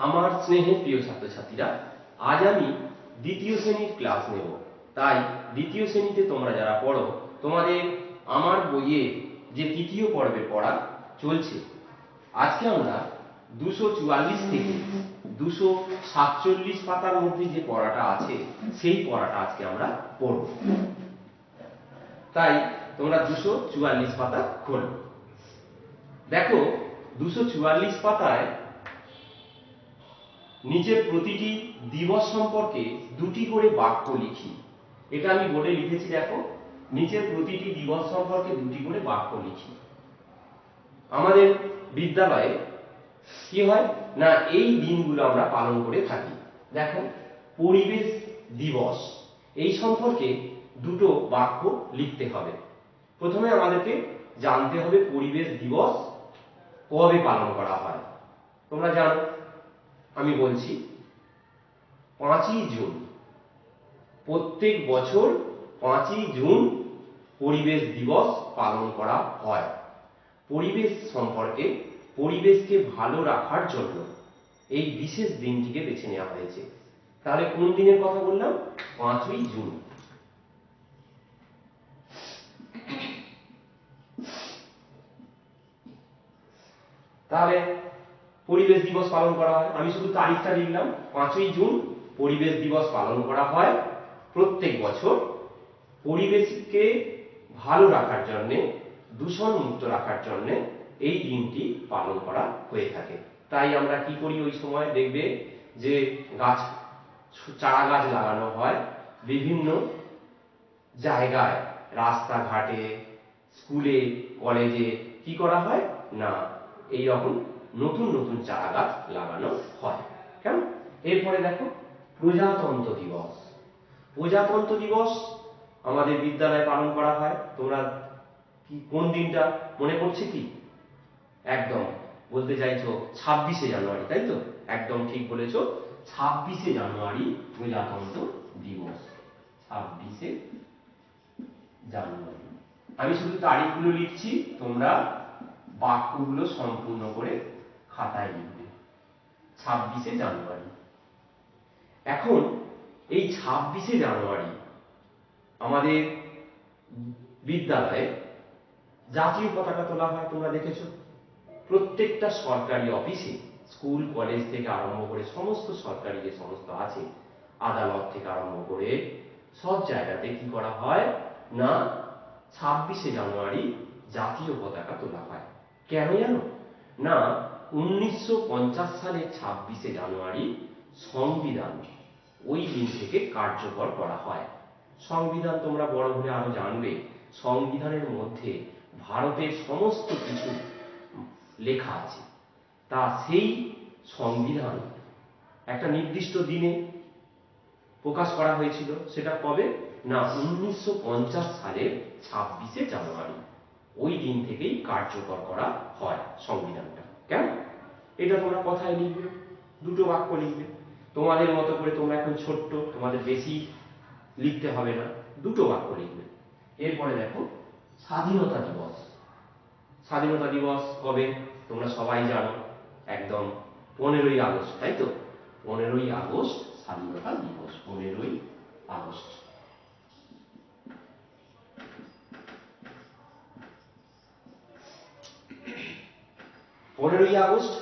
আমার স্নেহের প্রিয় ছাত্রছাত্রীরা, আজ আমি দ্বিতীয় শ্রেণীর ক্লাস নেব। তাই দ্বিতীয় শ্রেণীতে তোমরা যারা পড়ো, তোমাদের আমার বইয়ে যে তৃতীয় পর্বের পড়া চলছে। আজকে আমরা 244 থেকে 247 পাতার মধ্যে যে পড়াটা আছে সেই পড়াটা আজকে আমরা পড়ব। তাই তোমরা 244 পাতা খোলো। দেখো 244 পাতায় নিচের প্রতিটি দিবস সম্পর্কে দুটি করে বাক্য লিখি। এটা আমি বোর্ডে লিখেছি, দেখো নিচের প্রতিটি দিবস সম্পর্কে দুটি করে বাক্য লিখি। আমাদের বিদ্যালয়ে কি হয় না, এই দিনগুলো আমরা পালন করে থাকি। দেখো পরিবেশ দিবস, এই সম্পর্কে দুটো বাক্য লিখতে হবে। প্রথমে আমাদেরকে জানতে হবে পরিবেশ দিবস কবে পালন করা হয়। তোমরা জানো, আমি বলছি 5ই জুন। প্রত্যেক বছর 5ই জুন পরিবেশ দিবস পালন করা হয়। পরিবেশ সম্পর্কে, পরিবেশকে ভালো রাখার জন্য এই বিশেষ দিনটিকে বেছে নেওয়া হয়েছে। তাহলে কোন দিনের কথা বললাম? 5ই জুন। তাহলে পরিবেশ দিবস পালন করা হয়, আমি শুধু তারিখটা লিখলাম, 5ই জুন পরিবেশ দিবস পালন করা হয় প্রত্যেক বছর। পরিবেশকে ভালো রাখার জন্য, দূষণ মুক্ত রাখার জন্য এই দিনটি পালন করা হয়ে থাকে। তাই আমরা কি করি, ওই সময় দেখবে যে গাছ, চারা গাছ লাগানো হয় বিভিন্ন জায়গায়, রাস্তাঘাটে, স্কুলে, কলেজে কি করা হয় না, এই রকম নতুন নতুন চারা গাছ লাগানো হয়। কেমন? এরপরে দেখো প্রজাতন্ত্র দিবস। প্রজাতন্ত্র দিবস আমাদের বিদ্যালয়ে পালন করা হয়। তোমরা কি কোন দিনটা মনে পড়ছে কি? একদম বলতে চাইছো 26শে জানুয়ারি, তাই তো? একদম ঠিক বলেছো, 26শে জানুয়ারি প্রজাতন্ত্র দিবস। 26শে জানুয়ারি। আমি শুধু তারিখগুলো লিখছি, তোমরা বাক্যগুলো সম্পূর্ণ করে খাতায় লিখবে। 26শে জানুয়ারি। এখন এই 26শে জানুয়ারি আমাদের বিদ্যালয়ে জাতীয় পতাকা তোলা হয়। তোমরা দেখেছো প্রত্যেকটা সরকারি অফিসে, স্কুল কলেজ থেকে আরম্ভ করে সমস্ত সরকারি যে সমস্ত আছে, আদালত থেকে আরম্ভ করে সব জায়গাতে কি করা হয় না, 26শে জানুয়ারি জাতীয় পতাকা তোলা হয়। কেন জানো না, 1950 সালের 26শে জানুয়ারি সংবিধান ওই দিন থেকে কার্যকর করা হয়। সংবিধান তোমরা বড় হলে আরো জানবে, সংবিধানের মধ্যে ভারতের সমস্ত কিছু লেখা আছে। তা সেই সংবিধান একটা নির্দিষ্ট দিনে প্রকাশ করা হয়েছিল। সেটা কবে না, 1950 সালের 26শে জানুয়ারি। ওই দিন থেকেই কার্যকর করা হয় সংবিধানটা। কেমন? এটা তোমরা কথায় লিখবে, দুটো বাক্য লিখবে। তোমাদের মতো করে, তোমরা এখন ছোট্ট, তোমাদের বেশি লিখতে হবে না, দুটো বাক্য লিখবে। এরপরে দেখো স্বাধীনতা দিবস। স্বাধীনতা দিবস কবে তোমরা সবাই জানো, একদম 15ই আগস্ট, তাই তো? 15ই আগস্ট স্বাধীনতা দিবস। 15ই আগস্ট। 15ই আগস্ট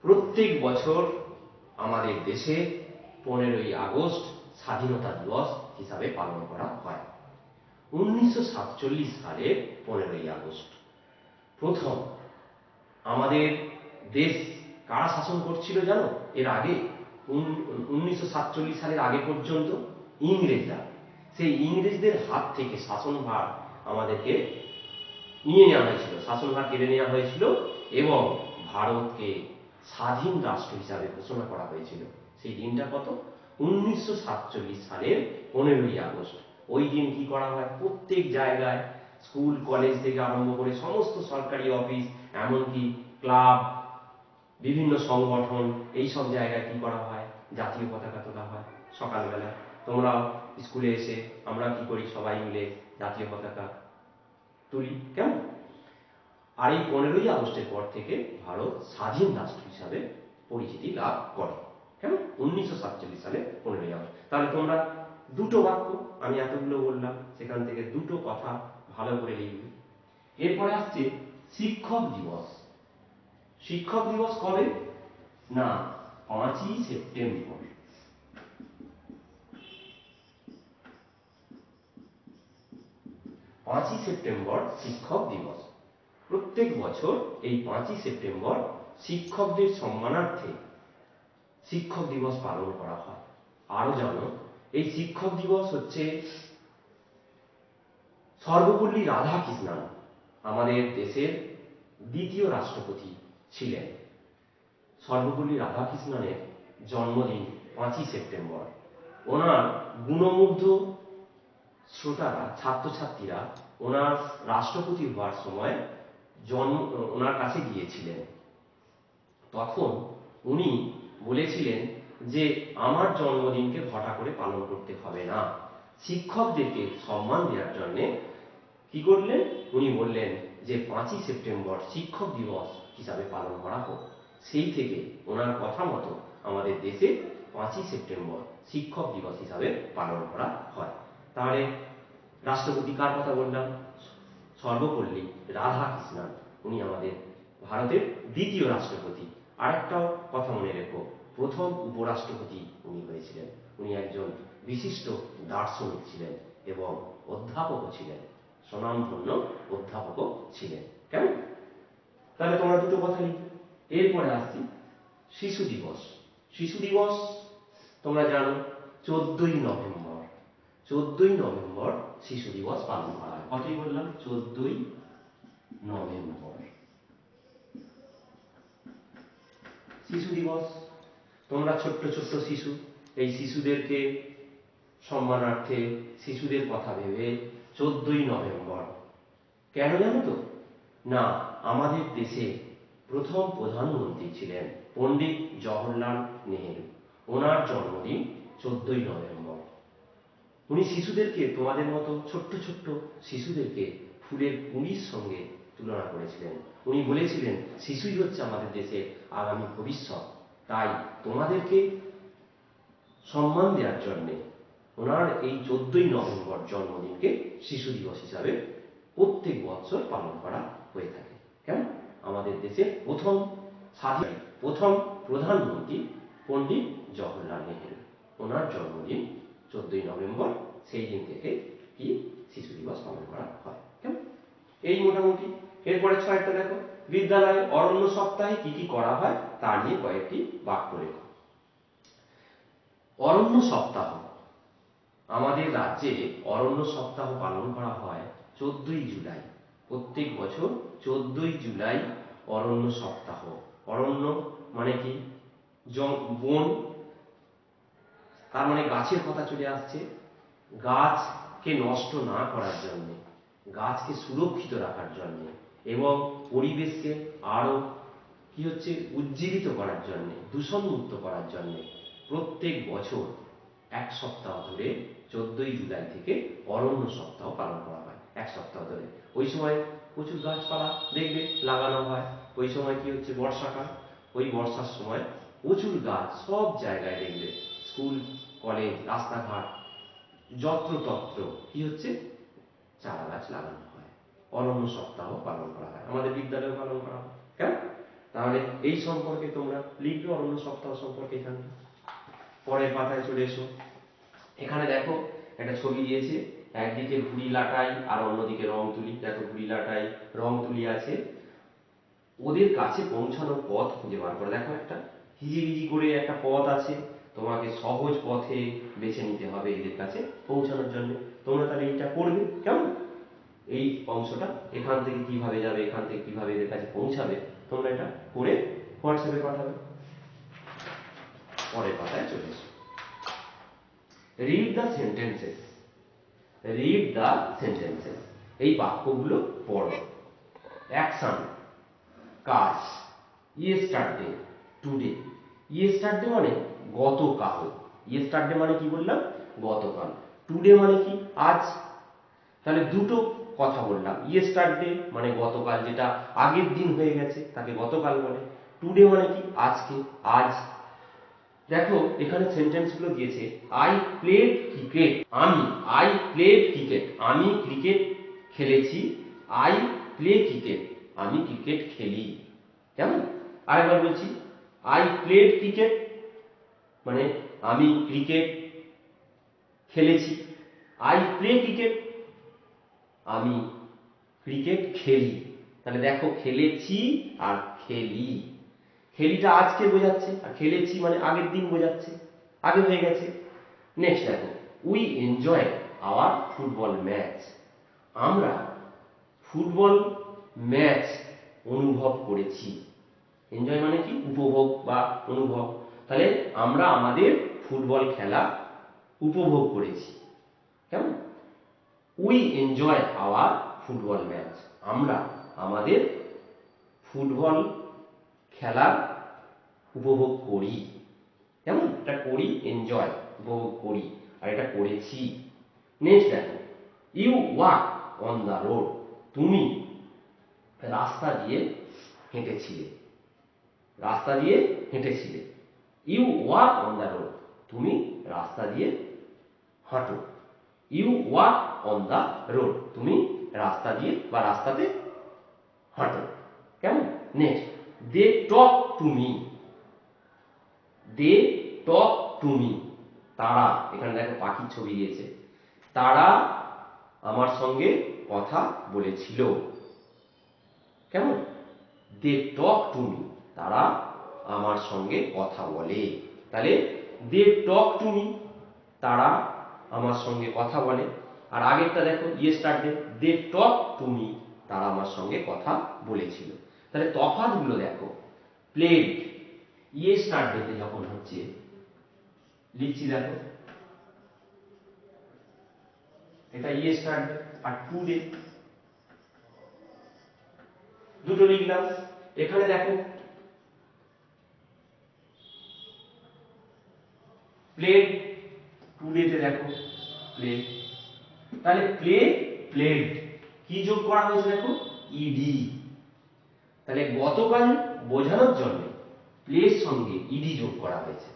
প্রত্যেক বছর আমাদের দেশে 15ই আগস্ট স্বাধীনতা দিবস হিসাবে পালন করা হয়। 1947 সালের 15ই আগস্ট প্রথম আমাদের দেশ কারা শাসন করছিল জানো? এর আগে 1947 সালের আগে পর্যন্ত ইংরেজরা। সেই ইংরেজদের হাত থেকে শাসনভার আমাদেরকে নিয়ে নেওয়া হয়েছিল, শাসনভার কেড়ে নেওয়া হয়েছিল এবং ভারতকে স্বাধীন রাষ্ট্র হিসাবে ঘোষণা করা হয়েছিল। সেই দিনটা কত? 1947 সালের 15ই আগস্ট। ওই দিন কি করা হয়, প্রত্যেক জায়গায়, স্কুল কলেজ থেকে আরম্ভ করে সমস্ত সরকারি অফিস, এমনকি ক্লাব, বিভিন্ন সংগঠন, এই সব জায়গায় কি করা হয়, জাতীয় পতাকা তোলা হয়। সকালবেলা তোমরা স্কুলে এসে আমরা কি করি, সবাই মিলে জাতীয় পতাকা তুলি। কেমন? আর এই 15ই আগস্টের পর থেকে ভারত স্বাধীন রাষ্ট্র হিসাবে পরিচিতি লাভ করে। কেমন? 1947 সালে 15ই আগস্ট। তাহলে তোমরা দুটো বাক্য, আমি এতগুলো বললাম, সেখান থেকে দুটো কথা ভালো করে লিখবে। এরপরে আসছে শিক্ষক দিবস। শিক্ষক দিবস কবে? না, 5ই সেপ্টেম্বর। 5ই সেপ্টেম্বর শিক্ষক দিবস। প্রত্যেক বছর এই 5ই সেপ্টেম্বর শিক্ষকদের সম্মানার্থে শিক্ষক দিবস পালন করা হয়। আরো জানো, এই শিক্ষক দিবস হচ্ছে সর্বপল্লী রাধাকৃষ্ণন আমাদের দেশের দ্বিতীয় রাষ্ট্রপতি ছিলেন। সর্বপল্লী রাধাকৃষ্ণনের জন্মদিন 5ই সেপ্টেম্বর। ওনার গুণমুগ্ধ শ্রোতারা, ছাত্রছাত্রীরা ওনার রাষ্ট্রপতি হওয়ার সময় ওনার কাছে গিয়েছিলেন। তখন উনি বলেছিলেন যে আমার জন্মদিনকে ঘটা করে পালন করতে হবে না, শিক্ষকদেরকে সম্মান দেওয়ার জন্য কি করলেন, উনি বললেন যে 5ই সেপ্টেম্বর শিক্ষক দিবস হিসাবে পালন করা হোক। সেই থেকে ওনার কথা মতো আমাদের দেশে 5ই সেপ্টেম্বর শিক্ষক দিবস হিসাবে পালন করা হয়। তাহলে রাষ্ট্রপতি কার কথা বললাম? সর্বপল্লী রাধাকৃষ্ণন। উনি আমাদের ভারতের দ্বিতীয় রাষ্ট্রপতি। আরেকটাও কথা মনে রেখো, প্রথম উপরাষ্ট্রপতি উনি হয়েছিলেন। উনি একজন বিশিষ্ট দার্শনিক ছিলেন এবং অধ্যাপকও ছিলেন, স্বনামধন্য অধ্যাপকও ছিলেন। কেমন? তাহলে তোমরা দুটো কথা লিখবে। এরপরে আসছি শিশু দিবস। শিশু দিবস তোমরা জানো 14ই নভেম্বর। 14ই নভেম্বর শিশু দিবস পালন করা হয়। কতই বললাম? 14ই নভেম্বর শিশু দিবস। তোমরা ছোট্ট ছোট্ট শিশু, এই শিশুদেরকে সম্মানার্থে, শিশুদের কথা ভেবে 14ই নভেম্বর কেন জানো তো? না, আমাদের দেশে প্রথম প্রধানমন্ত্রী ছিলেন পণ্ডিত জওহরলাল নেহেরু। ওনার জন্মদিন 14ই নভেম্বর। উনি শিশুদেরকে, তোমাদের মতো ছোট্ট ছোট্ট শিশুদেরকে ফুলের কুঁড়ির সঙ্গে তুলনা করেছিলেন। উনি বলেছিলেন শিশুই হচ্ছে আমাদের দেশের আগামী ভবিষ্যৎ। তাই তোমাদেরকে সম্মান দেওয়ার জন্য ওনার এই 14ই নভেম্বর জন্মদিনকে শিশু দিবস হিসাবে প্রত্যেক বছর পালন করা হয়ে থাকে। কেন? আমাদের দেশের প্রথম স্বাধীন প্রথম প্রধানমন্ত্রী পণ্ডিত জওহরলাল নেহেরু, ওনার জন্মদিন 14ই নভেম্বর। সেই দিন থেকে কি শিশু দিবস পালন করা হয়। কেমন? এই মোটামুটি। এরপরে 6টা দেখো, বিদ্যালয়ে অরণ্য সপ্তাহে কি কি করা হয় তা নিয়ে কয়েকটি বাক্য লেখো। অরণ্য সপ্তাহ, আমাদের রাজ্যে অরণ্য সপ্তাহ পালন করা হয় 14ই জুলাই। প্রত্যেক বছর 14ই জুলাই অরণ্য সপ্তাহ। অরণ্য মানে কি? বন, তার মানে গাছের কথা চলে আসছে। গাছকে নষ্ট না করার জন্য, গাছকে সুরক্ষিত রাখার জন্য এবং পরিবেশকে আরো কি হচ্ছে উজ্জীবিত করার জন্য, দূষণমুক্ত করার জন্য প্রত্যেক বছর এক সপ্তাহ ধরে 14ই জুলাই থেকে অরণ্য সপ্তাহ পালন করা হয়। এক সপ্তাহ ধরে ওই সময় প্রচুর গাছপালা দেখবে লাগানো হয়। ওই সময় কি হচ্ছে? বর্ষাকাল। ওই বর্ষার সময় প্রচুর গাছ সব জায়গায় দেখবে, স্কুল কলেজ রাস্তাঘাট যত্রতত্র কি হচ্ছে? চারা গাছ লাগানো হয়। অরণ্য সপ্তাহ পালন করা হয়, আমাদের বিদ্যালয়ে পালন করা হয়। কেমন? তাহলে এই সম্পর্কে তোমরা লিখবে, অরণ্য সপ্তাহ সম্পর্কে। এখানে পরের পাতায় চলে এসো। এখানে দেখো একটা ছবি দিয়েছে, একদিকে ঘুড়ি লাটাই আর অন্যদিকে রং তুলি। দেখো ঘুড়ি লাটাই রং তুলি আছে, ওদের কাছে পৌঁছানোর পথ খুঁজে বার করে। দেখো একটা হিজিবিজি করে একটা পথ আছে, তোমাকে সহজ পথে বেছে নিতে হবে এদের কাছে পৌঁছানোর জন্য। তোমরা তাহলে এইটা করবে। কেমন? এই অংশটা এখান থেকে কিভাবে যাবে, এখান থেকে কিভাবে এদের কাছে পৌঁছাবে, তোমরা এটা করে হোয়াটসঅ্যাপে পাঠাবে। পরের পাতায় চলে এসো। Read the sentences. Read the sentences, এই বাক্যগুলো পড়ো। অ্যাকশন, কাজ। Yesterday, today. ইয়েস্টারডে মানে গতকাল। ইয়েস্টারডে মানে কি বললাম? গতকাল। টুডে মানে কি? আজ। তাহলে দুটো কথা বললাম। ইয়েস্টারডে মানে গতকাল, যেটা আগের দিন হয়ে গেছে তাকে গতকাল বলে। টুডে মানে কি আজকে, আজ। দেখো এখানে সেন্টেন্সগুলো দিয়েছে, I played cricket, I played cricket, আমি ক্রিকেট খেলেছি। আই প্লে ক্রিকেট, আমি ক্রিকেট খেলি। কেমন? আরেকবার বলছি, আই প্লেড ক্রিকেট মানে আমি ক্রিকেট খেলেছি। আই প্লে ক্রিকেট, আমি ক্রিকেট খেলি। তাহলে দেখো খেলেছি আর খেলি, খেলিটা আজকে বোঝাচ্ছে আর খেলেছি মানে আগের দিন বোঝাচ্ছে, আগে হয়ে গেছে। নেক্সট দেখো, we enjoy our football match, আমরা ফুটবল ম্যাচ অনুভব করেছি। এনজয় মানে কি উপভোগ বা অনুভব, তাহলে আমরা আমাদের ফুটবল খেলা উপভোগ করেছি। কেমন? We enjoy our football match, আমরা আমাদের ফুটবল খেলা উপভোগ করি। কেমন? এটা করি, এনজয় উপভোগ করি, আর এটা করেছি। নেক্সট দেখো, you walk on the road, তুমি রাস্তা দিয়ে হেঁটেছিলে, রাস্তা দিয়ে হেঁটেছিলে। You walk on the road, তুমি রাস্তা দিয়ে হাঁটো। You walk on the road, তুমি রাস্তা দিয়ে বা রাস্তাতে হাঁটো। কেমন? Next, they talk to me, they talk to me, তারা, এখানে দেখো পাখির ছবি দিয়েছে, তারা আমার সঙ্গে কথা বলেছিল। কেমন? দে টক টু মি, তারা আমার সঙ্গে কথা বলে। তাহলে দে টক টু মি, তারা আমার সঙ্গে কথা বলে। আর আগেরটা দেখো yesterday, they talk to me, তারা আমার সঙ্গে কথা বলেছিল। তাহলে তফাৎগুলো দেখো, প্লেড ইয়েস্টারডেতে যখন হচ্ছে, লিখছি দেখো এটা ইয়েস্টারডে, আর টুডে দুটো লিখলাম। এখানে দেখো প্লেড, টুডেতে দেখো প্লে, তাহলে প্লে প্লেড কি যোগ করা হয়েছে দেখো ইডি, তাহলে গতকাল বোঝানোর জন্য প্লের সঙ্গে ইডি যোগ করা হয়েছে।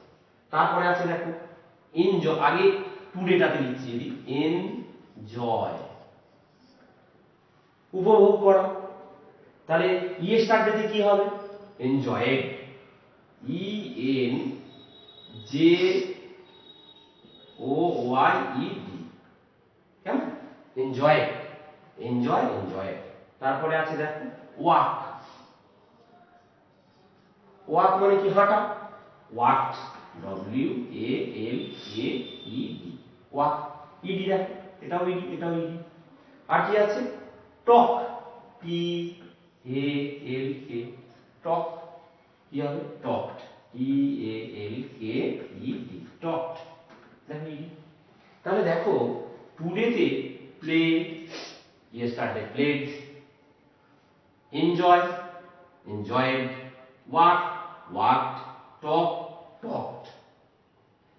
তারপরে আছে দেখো এনজয়, আগে টুডেটাতে লিখছি যদি এনজয় উপভোগ করা, তাহলে ইয়েস্টারডেতে কি হবে enjoyed, E N J O Y E D. কেমন? Enjoy, enjoy enjoy. তারপরে আছে দেখো ওয়াক, ওয়াক মানে কি হাঁটা, walked, W A L K E D, walk. ED দেখো এটাও ইডি, এটাও ইডি। আর কি আছে টক, টি এ এল কে, টক কি হবে talked, T A L K E D, talked. দেখো ইডি। তাহলে দেখো টুডেতে play, yesterday played, enjoy enjoyed, walk walked, talk talked.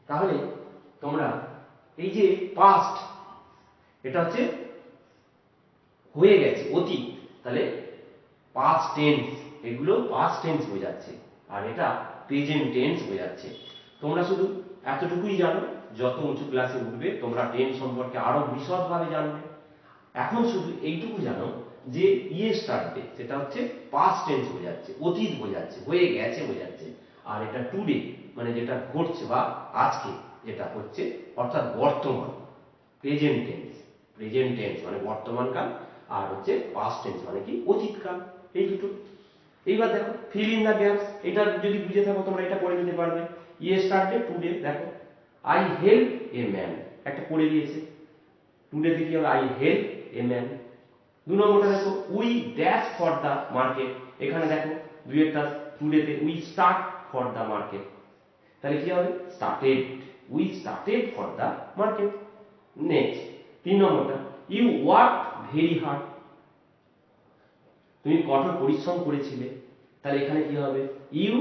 তাহলে তোমরা এই যে পাস্ট, এটা হচ্ছে হয়ে গেছে অতীত, তাহলে পাস্ট টেন্স, এগুলো পাস্ট টেন্স বোঝাচ্ছে, আর এটা প্রেজেন্ট টেন্স বোঝাচ্ছে। তোমরা শুধু এতটুকুই জানো, যত উঁচু ক্লাসে উঠবে তোমরা টেন্স সম্পর্কে আরো বিশদভাবে জানবে। এখন শুধু এইটুকু জানো যে ইয়েস্টারডে সেটা হচ্ছে পাস্ট টেন্স বোঝাচ্ছে, অতীত বোঝাচ্ছে, হয়ে গেছে বোঝাচ্ছে। আর এটা টুডে মানে যেটা ঘটছে বা আজকে যেটা হচ্ছে, অর্থাৎ বর্তমান, প্রেজেন্ট টেন্স, প্রেজেন্ট টেন্স মানে বর্তমান কাল, আর হচ্ছে পাস্ট টেন্স মানে কি অতীতকাল, এই দুটো। এইবার দেখো ফিল ইন দ্য গ্যাপস, এটা যদি বুঝে থাকো তোমরা এটা করে নিতে পারবে। ইয়েস্টারডে টুডে দেখো আই হেল্প এ ম্যান, একটা করে দিয়েছে, টুডেতে কি হবে আই হেল্প এ ম্যান। দু নম্বরটা দেখো we dash for the market, এখানে দেখো দুইয়েরটা টুডেতে we start for the market, তাহলে কি হবে started, we started for the market. Next 3 নম্বরটা ইউ ওয়ার্ক ভেরি হার্ড, তুমি কঠোর পরিশ্রম করেছিলে, তাহলে এখানে কি হবে you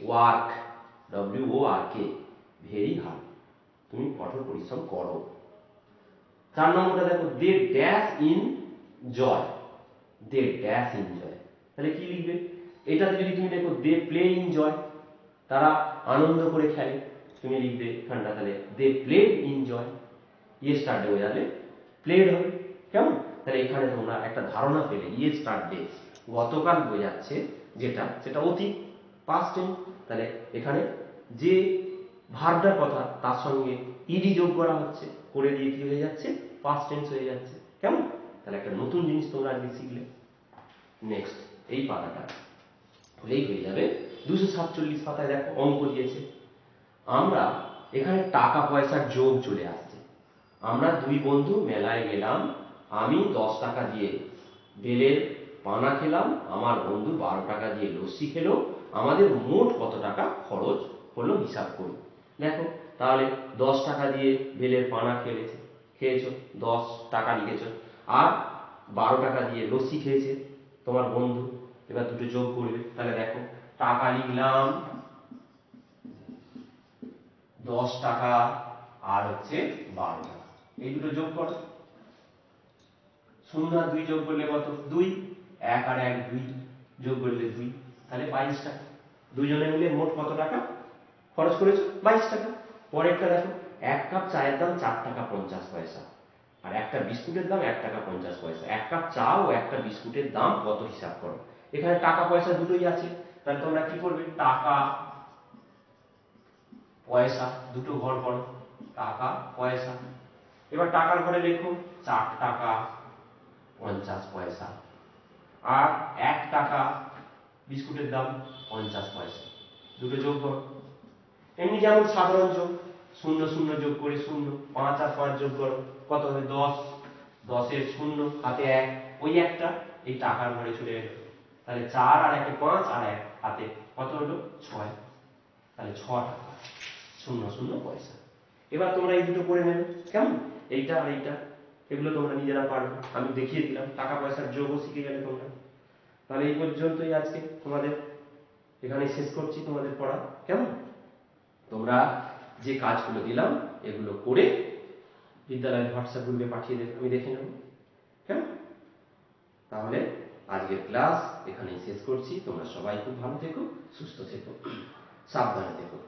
work, W O R K, very hard, তুমি কঠোর পরিশ্রম করো। 4 নম্বরটা দেখো they dash in joy, they dash in joy, তাহলে কি লিখবে এটাতে যদি তুমি দেখো দে প্লে এনজয়, তারা আনন্দ করে খেলে, তুমি লিখবে এখানটা তাহলে দে প্লে এনজয়, ইয়েস্টারডে বোঝালে প্লেড হবে। কেমন? তাহলে এখানে তোমরা একটা ধারণা পেলে ইয়েস্টারডে গতকাল বোঝাচ্ছে, যেটা সেটা অতীত পাস্ট টেন্স। তাহলে এখানে যে ভার্বটার কথা তার সঙ্গে ইডি যোগ করা হচ্ছে, করে দিয়ে কি হয়ে যাচ্ছে, পাস্ট টেন্স হয়ে যাচ্ছে। কেমন? তাহলে একটা নতুন জিনিস তোমরা আজকে শিখলে। নেক্সট এই পাতাটা হলেই হয়ে যাবে। 247 পাতায় দেখো অঙ্ক দিয়েছে, আমরা এখানে টাকা পয়সার যোগ চলে আসছে। আমরা দুই বন্ধু মেলায় গেলাম, আমি 10 টাকা দিয়ে বেলের পানা খেলাম, আমার বন্ধু 12 টাকা দিয়ে লস্যি খেলো, আমাদের মোট কত টাকা খরচ হলো হিসাব করি। দেখো তাহলে 10 টাকা দিয়ে বেলের পানা খেয়েছো, 10 টাকা লিখেছো, আর 12 টাকা দিয়ে লস্যি খেয়েছে তোমার বন্ধু। এবার দুটো যোগ করবে, তাহলে দেখো টাকা লিখলাম 10 টাকা আর হচ্ছে 12 টাকা, এই দুটো যোগ করো, 0 আর 2 যোগ করলে কত? 2, 1 আর 1 2, যোগ করলে 2, তাহলে 22 টাকা। দুজনে মিলে মোট কত টাকা খরচ করেছো? 22 টাকা। পরেরটা দেখো, এক কাপ চায়ের দাম 4 টাকা 50 পয়সা, আর একটা বিস্কুটের দাম 1 টাকা 50 পয়সা। এক কাপ চা ও একটা বিস্কুটের দাম কত হিসাব করো। এখানে টাকা পয়সা দুটোই আছে, তাহলে তোমরা কি করবে, টাকা পয়সা দুটো ঘর করো, টাকা পয়সা। এবার টাকার ঘরে লেখো 4 টাকা 50 পয়সা, আর 1 টাকা বিস্কুটের দাম 50 পয়সা, দুটো যোগ করো। এমনি যেমন সাধারণ যোগ, 0 0 যোগ করে 0, 5 আর 5 যোগ করো, কত হবে? 10, 10 এর 0 হাতে 1, ওই একটা এই টাকার ঘরে চলে এলো, তাহলে 4 আর 1 5 আর 1 হাতে কত হলো? 6, তাহলে 6 টাকা 0 0 পয়সা। এবার তোমরা এই দুটো করে নেবে। কেমন? এইটা আর এইটা, এগুলো তোমরা নিজেরা পারবে, আমি দেখিয়ে দিলাম, টাকা পয়সার যোগও শিখে গেলে তোমরা। তাহলে এই পর্যন্তই আজকে তোমাদের, এখানে শেষ করছি তোমাদের পড়া। কেমন? তোমরা যে কাজগুলো দিলাম এগুলো করে বিদ্যালয়ের হোয়াটসঅ্যাপ গ্রুপে পাঠিয়ে দেবে, আমি দেখে নেব। কেমন? তাহলে আজকের ক্লাস এখানেই শেষ করছি। তোমরা সবাই খুব ভালো থেকো, সুস্থ থেকো, সাবধানে থেকো।